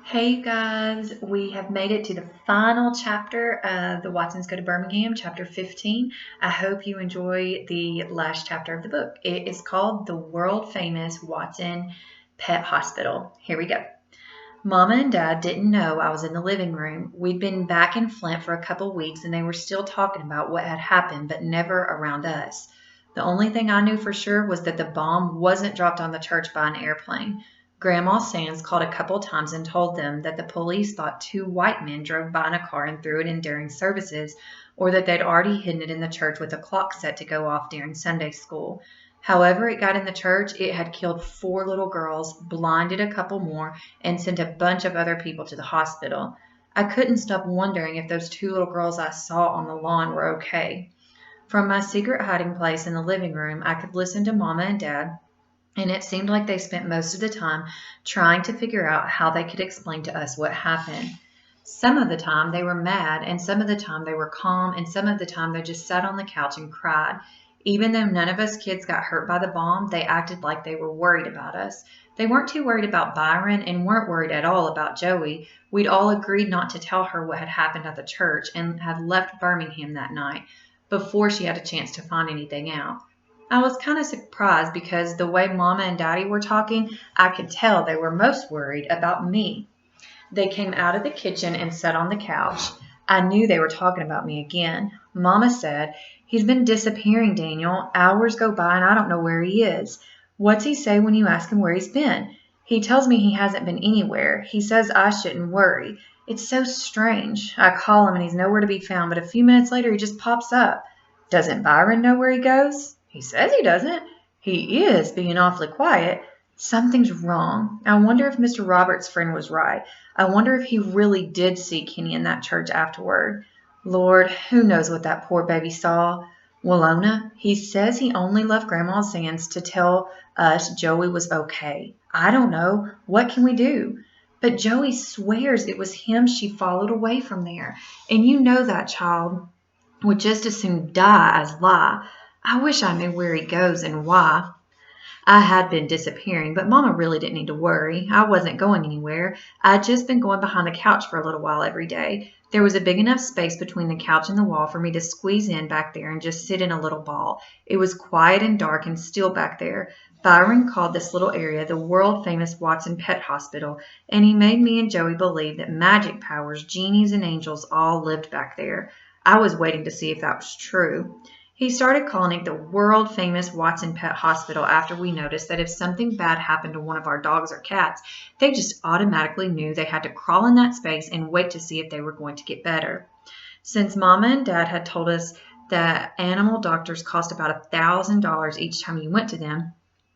Hey guys, we have made it to the final chapter of the Watsons Go to Birmingham, chapter 15. I hope you enjoy the last chapter of the book. It is called The World Famous Watson Pet Hospital. Here we go. Mama and Dad didn't know I was in the living room. We'd been back in Flint for a couple weeks and they were still talking about what had happened, but never around us. The only thing I knew for sure was that the bomb wasn't dropped on the church by an airplane. Grandma Sands called a couple times and told them that the police thought two white men drove by in a car and threw it in during services, or that they'd already hidden it in the church with a clock set to go off during Sunday school. However, it got in the church, it had killed 4 little girls, blinded a couple more, and sent a bunch of other people to the hospital. I couldn't stop wondering if those 2 little girls I saw on the lawn were okay. From my secret hiding place in the living room, I could listen to Mama and Dad, and it seemed like they spent most of the time trying to figure out how they could explain to us what happened. Some of the time they were mad, and some of the time they were calm, and some of the time they just sat on the couch and cried. Even though none of us kids got hurt by the bomb, they acted like they were worried about us. They weren't too worried about Byron and weren't worried at all about Joey. We'd all agreed not to tell her what had happened at the church and had left Birmingham that night before she had a chance to find anything out. I was kind of surprised because the way Mama and Daddy were talking, I could tell they were most worried about me. They came out of the kitchen and sat on the couch. I knew they were talking about me again. Mama said, "He's been disappearing, Daniel. Hours go by and I don't know where he is. What's he say when you ask him where he's been? He tells me he hasn't been anywhere. He says I shouldn't worry. It's so strange. I call him and he's nowhere to be found, but a few minutes later he just pops up. Doesn't Byron know where he goes? He says he doesn't. He is being awfully quiet. Something's wrong. I wonder if Mr. Roberts' friend was right. I wonder if he really did see Kenny in that church afterward. Lord, who knows what that poor baby saw? Willona, he says he only left Grandma Sands to tell us Joey was okay. I don't know. What can we do? But Joey swears it was him she followed away from there. And you know that child would just as soon die as lie. I wish I knew where he goes and why. I had been disappearing, but Mama really didn't need to worry. I wasn't going anywhere. I'd just been going behind the couch for a little while every day. There was a big enough space between the couch and the wall for me to squeeze in back there and just sit in a little ball. It was quiet and dark and still back there. Byron called this little area the world-famous Watson Pet Hospital, and he made me and Joey believe that magic powers, genies, and angels all lived back there. I was waiting to see if that was true. He started calling it the world-famous Watson Pet Hospital after we noticed that if something bad happened to one of our dogs or cats, they just automatically knew they had to crawl in that space and wait to see if they were going to get better. Since Mama and Dad had told us that animal doctors cost about $1,000 each time you went to them,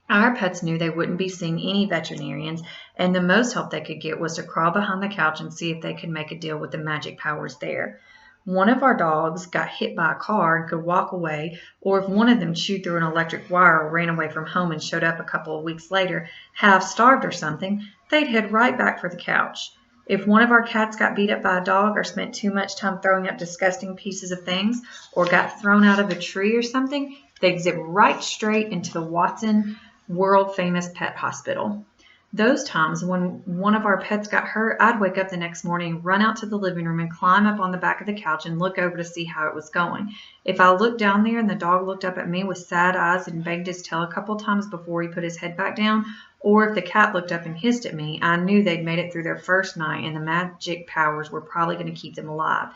our pets knew they wouldn't be seeing any veterinarians, and the most help they could get was to crawl behind the couch and see if they could make a deal with the magic powers there. One of our dogs got hit by a car and could walk away, or if one of them chewed through an electric wire or ran away from home and showed up a couple of weeks later, half starved or something, they'd head right back for the couch. If one of our cats got beat up by a dog or spent too much time throwing up disgusting pieces of things or got thrown out of a tree or something, they'd zip right straight into the Watson world-famous pet hospital. Those times when one of our pets got hurt, I'd wake up the next morning, run out to the living room, and climb up on the back of the couch and look over to see how it was going. If I looked down there and the dog looked up at me with sad eyes and banged his tail a couple times before he put his head back down, or if the cat looked up and hissed at me, I knew they'd made it through their first night and the magic powers were probably going to keep them alive.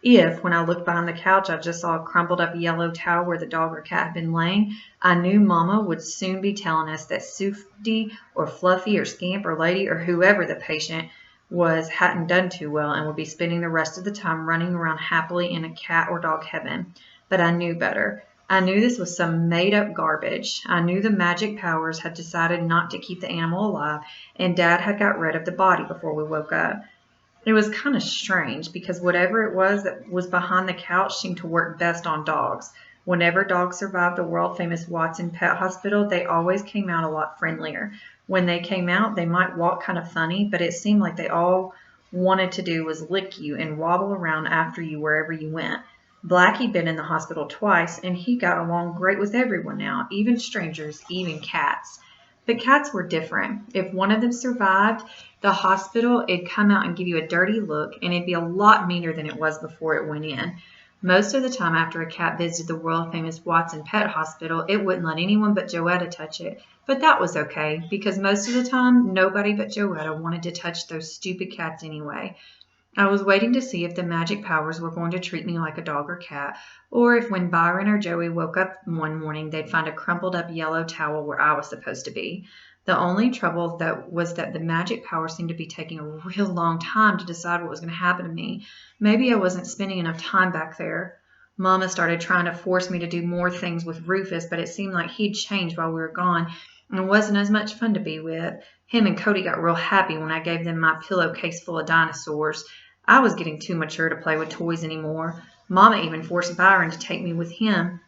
If, when I looked behind the couch, I just saw a crumpled up yellow towel where the dog or cat had been laying, I knew Mama would soon be telling us that Sufty or Fluffy or Scamp or Lady or whoever the patient was hadn't done too well and would be spending the rest of the time running around happily in a cat or dog heaven. But I knew better. I knew this was some made-up garbage. I knew the magic powers had decided not to keep the animal alive, and Dad had got rid of the body before we woke up. It was kind of strange because whatever it was that was behind the couch seemed to work best on dogs. Whenever dogs survived the world-famous Watson Pet Hospital, they always came out a lot friendlier. When they came out, they might walk kind of funny, but it seemed like they all wanted to do was lick you and wobble around after you wherever you went. Blackie'd been in the hospital twice, and he got along great with everyone now, even strangers, even cats. But cats were different. If one of them survived the hospital, it'd come out and give you a dirty look, and it'd be a lot meaner than it was before it went in. Most of the time after a cat visited the world-famous Watson Pet Hospital, it wouldn't let anyone but Joetta touch it. But that was okay, because most of the time, nobody but Joetta wanted to touch those stupid cats anyway. I was waiting to see if the magic powers were going to treat me like a dog or cat, or if when Byron or Joey woke up one morning, they'd find a crumpled up yellow towel where I was supposed to be. The only trouble was that the magic power seemed to be taking a real long time to decide what was going to happen to me. Maybe I wasn't spending enough time back there. Mama started trying to force me to do more things with Rufus, but it seemed like he'd changed while we were gone and wasn't as much fun to be with. Him and Cody got real happy when I gave them my pillowcase full of dinosaurs. I was getting too mature to play with toys anymore. Mama even forced Byron to take me with him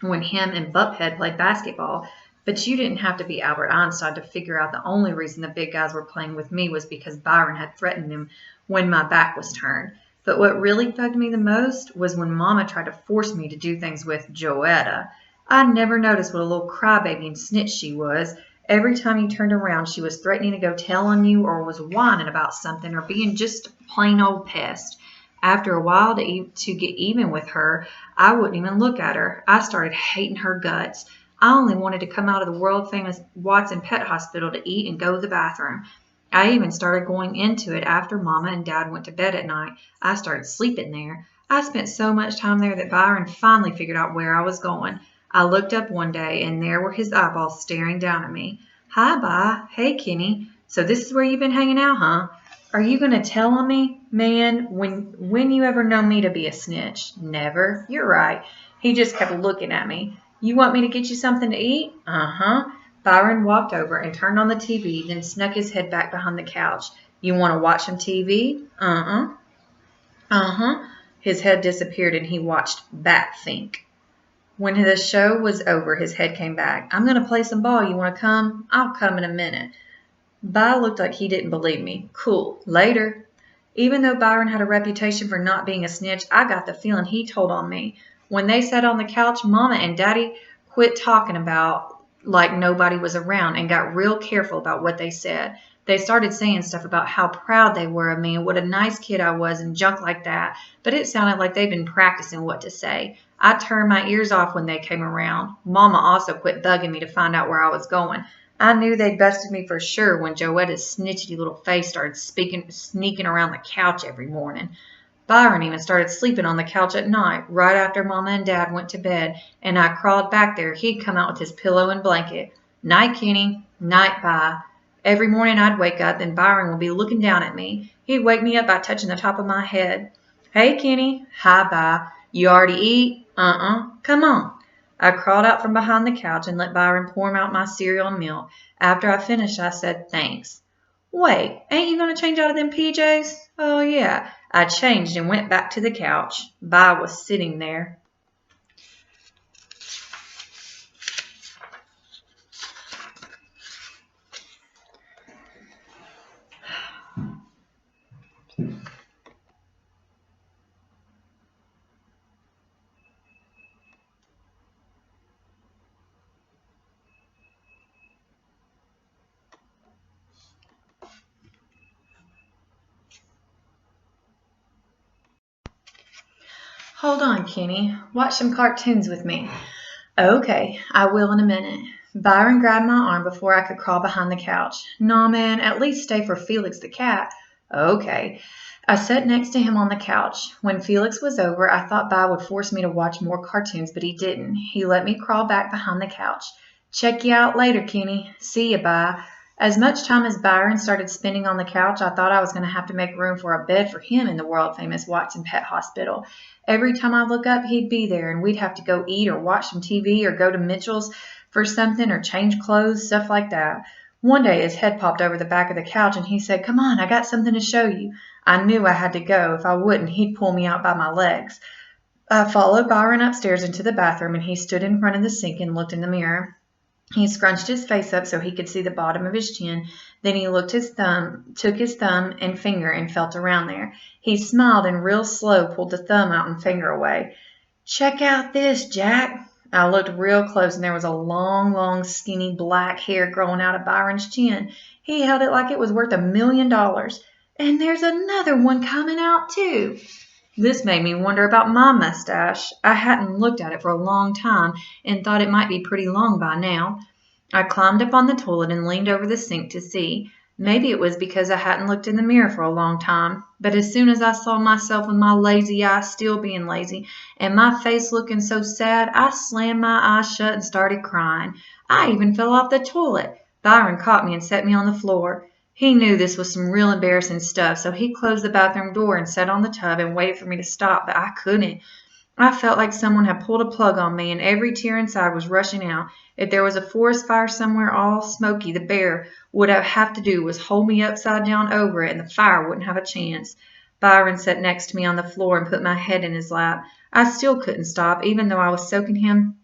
when him and Buckhead played basketball. But you didn't have to be Albert Einstein to figure out the only reason the big guys were playing with me was because Byron had threatened them when my back was turned. But what really bugged me the most was when Mama tried to force me to do things with Joetta. I never noticed what a little crybaby and snitch she was. Every time you turned around, she was threatening to go tell on you or was whining about something or being just a plain old pest. After a while, to get even with her, I wouldn't even look at her. I started hating her guts. I only wanted to come out of the world-famous Watson Pet Hospital to eat and go to the bathroom. I even started going into it after Mama and Dad went to bed at night. I started sleeping there. I spent so much time there that Byron finally figured out where I was going. I looked up one day, and there were his eyeballs staring down at me. Hi, Bi. Hey, Kenny. So this is where you've been hanging out, huh? Are you going to tell on me? Man, when you ever know me to be a snitch? Never. You're right. He just kept looking at me. You want me to get you something to eat? Uh-huh. Byron walked over and turned on the TV, then snuck his head back behind the couch. You want to watch some TV? Uh-uh. Uh-huh. His head disappeared, and he watched Batfink. When the show was over, his head came back. I'm going to play some ball. You want to come? I'll come in a minute. Bi looked like he didn't believe me. Cool. Later. Even though Byron had a reputation for not being a snitch, I got the feeling he told on me. When they sat on the couch, Mama and Daddy quit talking about like nobody was around and got real careful about what they said. They started saying stuff about how proud they were of me and what a nice kid I was and junk like that, but it sounded like they'd been practicing what to say. I turned my ears off when they came around. Mama also quit bugging me to find out where I was going. I knew they'd busted me for sure when Joetta's snitchy little face started sneaking around the couch every morning. Byron even started sleeping on the couch at night, right after Mama and Dad went to bed, and I crawled back there. He'd come out with his pillow and blanket. Night, Kenny. Night, Bi. Every morning I'd wake up, and Byron would be looking down at me. He'd wake me up by touching the top of my head. Hey, Kenny. Hi, Bi. You already eat? Uh-uh. Come on. I crawled out from behind the couch and let Byron pour out my cereal and milk. After I finished, I said, thanks. Wait, ain't you going to change out of them PJs? Oh, yeah. I changed and went back to the couch. Bi was sitting there. Hold on, Kenny. Watch some cartoons with me. Okay, I will in a minute. Byron grabbed my arm before I could crawl behind the couch. Nah, man, at least stay for Felix the cat. Okay. I sat next to him on the couch. When Felix was over, I thought Bi would force me to watch more cartoons, but he didn't. He let me crawl back behind the couch. Check you out later, Kenny. See ya, Bi. As much time as Byron started spending on the couch, I thought I was going to have to make room for a bed for him in the world-famous Watson Pet Hospital. Every time I look up, he'd be there, and we'd have to go eat or watch some TV or go to Mitchell's for something or change clothes, stuff like that. One day his head popped over the back of the couch, and he said, "Come on, I got something to show you." I knew I had to go. If I wouldn't, he'd pull me out by my legs. I followed Byron upstairs into the bathroom, and he stood in front of the sink and looked in the mirror. He scrunched his face up so he could see the bottom of his chin. Then he took his thumb and finger and felt around there. He smiled and real slow pulled the thumb out and finger away. "Check out this, Jack." I looked real close, and there was a long, long, skinny black hair growing out of Byron's chin. He held it like it was worth $1,000,000. And there's another one coming out, too. This made me wonder about my mustache. I hadn't looked at it for a long time and thought it might be pretty long by now. I climbed up on the toilet and leaned over the sink to see. Maybe it was because I hadn't looked in the mirror for a long time, but as soon as I saw myself with my lazy eyes still being lazy and my face looking so sad, I slammed my eyes shut and started crying. I even fell off the toilet. Byron caught me and set me on the floor. He knew this was some real embarrassing stuff, so he closed the bathroom door and sat on the tub and waited for me to stop, but I couldn't. I felt like someone had pulled a plug on me, and every tear inside was rushing out. If there was a forest fire somewhere all smoky, the bear would have to do was hold me upside down over it, and the fire wouldn't have a chance. Byron sat next to me on the floor and put my head in his lap. I still couldn't stop, even though I was soaking him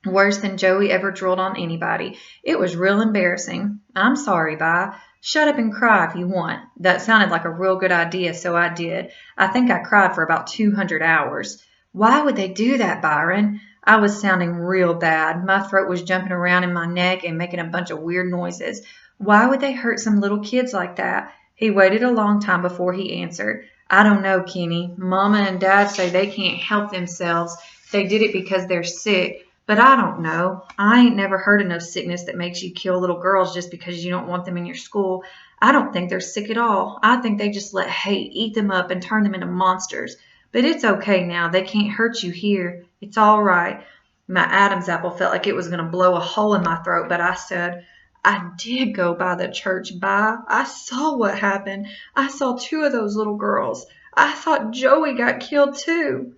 worse than Joey ever drooled on anybody. It was real embarrassing. I'm sorry, Bi. Shut up and cry if you want. That sounded like a real good idea, so I did. I think I cried for about 200 hours. Why would they do that, Byron? I was sounding real bad. My throat was jumping around in my neck and making a bunch of weird noises. Why would they hurt some little kids like that? He waited a long time before he answered. I don't know, Kenny. Mama and Dad say they can't help themselves. They did it because they're sick. But I don't know. I ain't never heard of no sickness that makes you kill little girls just because you don't want them in your school. I don't think they're sick at all. I think they just let hate eat them up and turn them into monsters. But it's okay now. They can't hurt you here. It's all right. My Adam's apple felt like it was going to blow a hole in my throat, but I said, I did go by the church, Bi. I saw what happened. I saw 2 of those little girls. I thought Joey got killed too.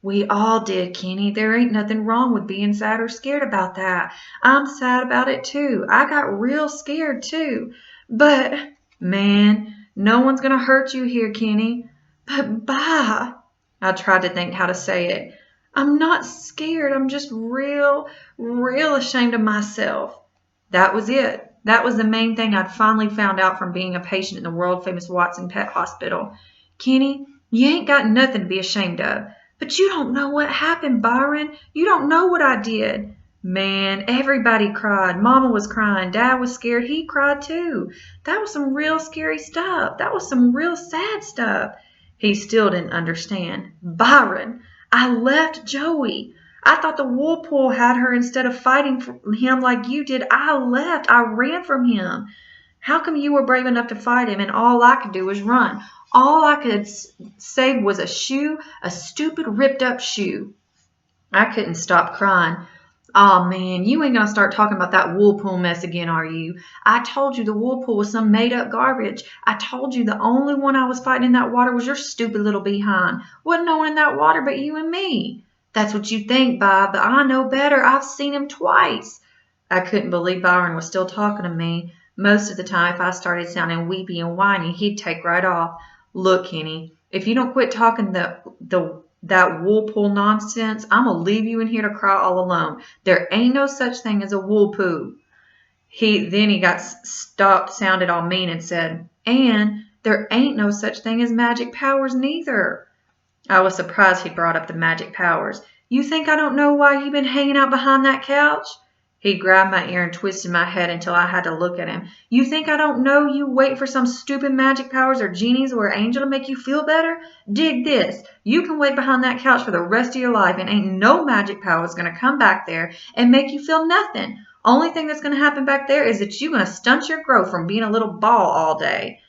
We all did, Kenny. There ain't nothing wrong with being sad or scared about that. I'm sad about it too. I got real scared too. But, man, no one's going to hurt you here, Kenny. But, Bi. I tried to think how to say it. I'm not scared. I'm just real ashamed of myself. That was it. That was the main thing I'd finally found out from being a patient in the world-famous Watson Pet Hospital. Kenny, you ain't got nothing to be ashamed of. But you don't know what happened, Byron. You don't know what I did. Man, everybody cried. Mama was crying. Dad was scared. He cried too. That was some real scary stuff. That was some real sad stuff. He still didn't understand. Byron, I left Joey. I thought the Woolpool had her instead of fighting for him like you did. I left. I ran from him. How come you were brave enough to fight him and all I could do was run? All I could save was a shoe, a stupid ripped up shoe. I couldn't stop crying. Aw, man, you ain't gonna start talking about that Woolpool mess again, are you? I told you the Woolpool was some made-up garbage. I told you the only one I was fighting in that water was your stupid little behind. Wasn't no one in that water but you and me. That's what you think, Bob, but I know better. I've seen him twice. I couldn't believe Byron was still talking to me. Most of the time, if I started sounding weepy and whiny, he'd take right off. Look, Kenny, if you don't quit talking that Woolpool nonsense, I'm going to leave you in here to cry all alone. There ain't no such thing as a Woolpoo. Then he got stopped, sounded all mean, and said, and there ain't no such thing as magic powers neither. I was surprised he brought up the magic powers. You think I don't know why you've been hanging out behind that couch? He grabbed my ear and twisted my head until I had to look at him. You think I don't know you wait for some stupid magic powers or genies or angel to make you feel better? Dig this. You can wait behind that couch for the rest of your life and ain't no magic powers going to come back there and make you feel nothing. Only thing that's going to happen back there is that you're going to stunt your growth from being a little ball all day.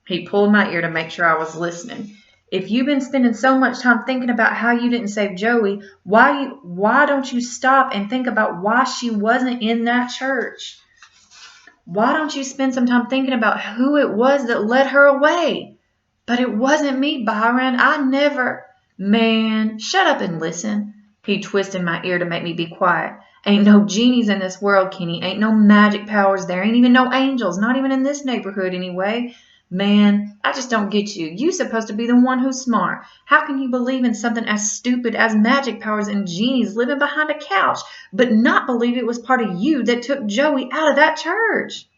He pulled my ear to make sure I was listening. If you've been spending so much time thinking about how you didn't save Joey, why don't you stop and think about why she wasn't in that church? Why don't you spend some time thinking about who it was that led her away? But it wasn't me, Byron. I never... Man, shut up and listen. He twisted my ear to make me be quiet. Ain't no genies in this world, Kenny. Ain't no magic powers there. Ain't even no angels. Not even in this neighborhood anyway. Man, I just don't get you. You're supposed to be the one who's smart. How can you believe in something as stupid as magic powers and genies living behind a couch, but not believe it was part of you that took Joey out of that church?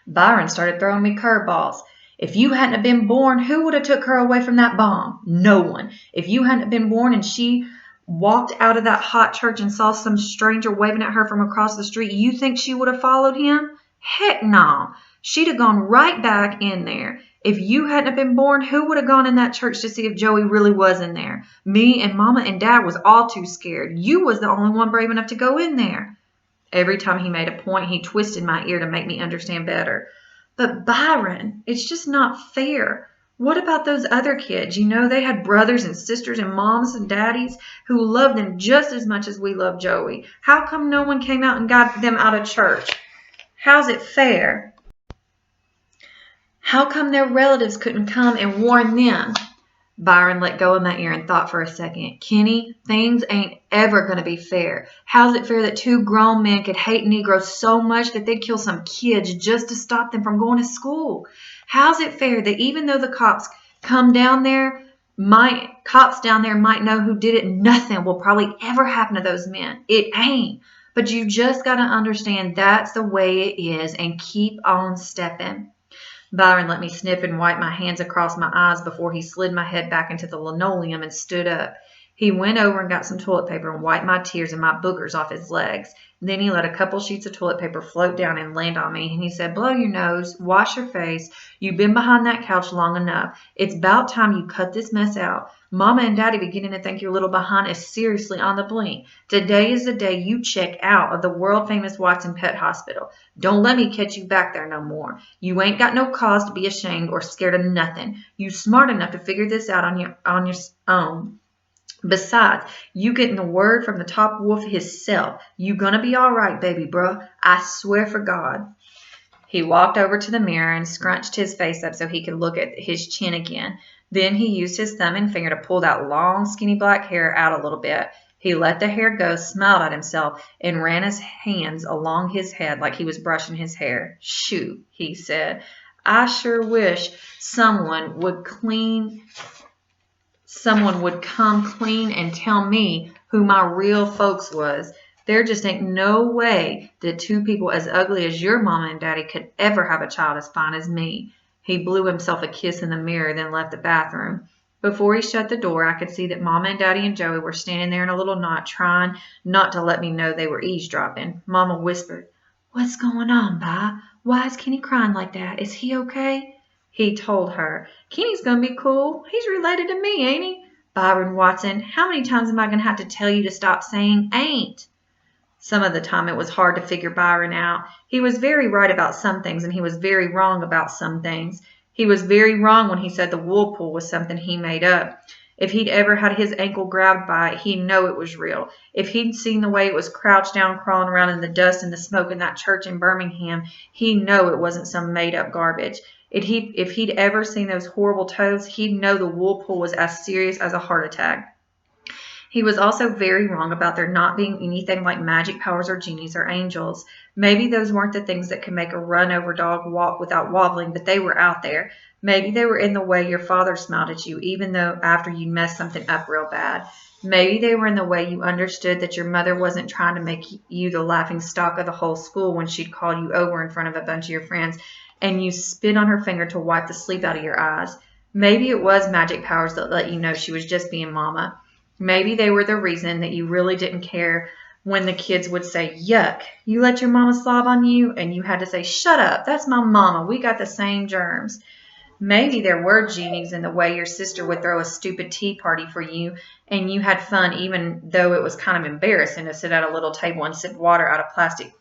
Byron started throwing me curveballs. If you hadn't have been born, who would have took her away from that bomb? No one. If you hadn't have been born and she walked out of that hot church and saw some stranger waving at her from across the street, you think she would have followed him? Heck no. She'd have gone right back in there. If you hadn't have been born, who would have gone in that church to see if Joey really was in there? Me and Mama and Dad was all too scared. You was the only one brave enough to go in there. Every time he made a point, he twisted my ear to make me understand better. But Byron, it's just not fair. What about those other kids? You know, they had brothers and sisters and moms and daddies who loved them just as much as we love Joey. How come no one came out and got them out of church? How's it fair? How come their relatives couldn't come and warn them? Byron let go of my ear and thought for a second. Kenny, things ain't ever going to be fair. How's it fair that two grown men could hate Negroes so much that they'd kill some kids just to stop them from going to school? How's it fair that even though the cops down there might know who did it, nothing will probably ever happen to those men? It ain't. But you just got to understand that's the way it is and keep on stepping. Byron let me snip and wipe my hands across my eyes before he slid my head back into the linoleum and stood up. He went over and got some toilet paper and wiped my tears and my boogers off his legs. Then he let a couple sheets of toilet paper float down and land on me, and he said, blow your nose, wash your face. You've been behind that couch long enough. It's about time you cut this mess out. Mama and Daddy beginning to think your little behind is seriously on the blink. Today is the day you check out of the world-famous Watson Pet Hospital. Don't let me catch you back there no more. You ain't got no cause to be ashamed or scared of nothing. You smart enough to figure this out on your own. Besides, you getting the word from the top wolf himself. You gonna be all right, baby bruh. I swear for God. He walked over to the mirror and scrunched his face up so he could look at his chin again. Then he used his thumb and finger to pull that long, skinny black hair out a little bit. He let the hair go, smiled at himself, and ran his hands along his head like he was brushing his hair. Shoot, he said. I sure wish someone would come clean and tell me who my real folks was. There just ain't no way that two people as ugly as your mama and daddy could ever have a child as fine as me. He blew himself a kiss in the mirror, then left the bathroom. Before he shut the door, I could see that Mama and Daddy and Joey were standing there in a little knot, trying not to let me know they were eavesdropping. Mama whispered, "What's going on, Bi? Why is Kenny crying like that? Is he okay?" He told her, "Kenny's going to be cool. He's related to me, ain't he?" Byron Watson, how many times am I going to have to tell you to stop saying ain't? Some of the time it was hard to figure Byron out. He was very right about some things, and he was very wrong about some things. He was very wrong when he said the wool pool was something he made up. If he'd ever had his ankle grabbed by it, he'd know it was real. If he'd seen the way it was crouched down, crawling around in the dust and the smoke in that church in Birmingham, he'd know it wasn't some made-up garbage. If he'd ever seen those horrible toes, he'd know the wool pool was as serious as a heart attack. He was also very wrong about there not being anything like magic powers or genies or angels. Maybe those weren't the things that could make a run-over dog walk without wobbling, but they were out there. Maybe they were in the way your father smiled at you, even though after you messed something up real bad. Maybe they were in the way you understood that your mother wasn't trying to make you the laughing stock of the whole school when she'd call you over in front of a bunch of your friends and you spit on her finger to wipe the sleep out of your eyes. Maybe it was magic powers that let you know she was just being mama. Maybe they were the reason that you really didn't care when the kids would say, "Yuck, you let your mama slob on you?" And you had to say, "Shut up, that's my mama. We got the same germs." Maybe there were genies in the way your sister would throw a stupid tea party for you and you had fun even though it was kind of embarrassing to sit at a little table and sip water out of plastic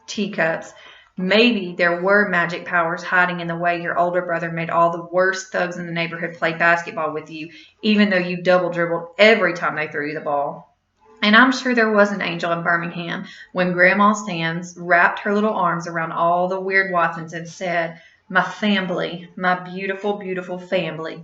teacups. Maybe there were magic powers hiding in the way your older brother made all the worst thugs in the neighborhood play basketball with you, even though you double dribbled every time they threw you the ball. And I'm sure there was an angel in Birmingham when Grandma Sands wrapped her little arms around all the weird Watsons and said, "My family, my beautiful, beautiful family."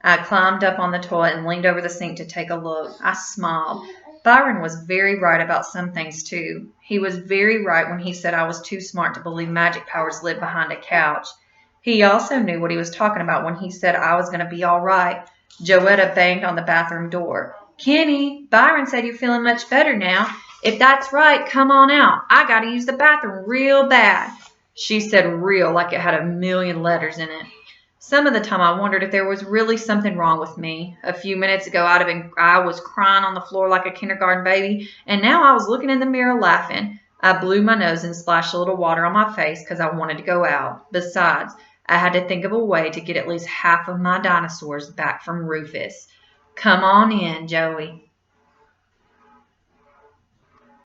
I climbed up on the toilet and leaned over the sink to take a look. I smiled. Byron was very right about some things, too. He was very right when he said I was too smart to believe magic powers lived behind a couch. He also knew what he was talking about when he said I was going to be all right. Joetta banged on the bathroom door. "Kenny, Byron said you're feeling much better now. If that's right, come on out. I got to use the bathroom real bad." She said real like it had a million letters in it. Some of the time I wondered if there was really something wrong with me. A few minutes ago I was crying on the floor like a kindergarten baby, and now I was looking in the mirror laughing. I blew my nose and splashed a little water on my face because I wanted to go out. Besides, I had to think of a way to get at least half of my dinosaurs back from Rufus. Come on in, Joey.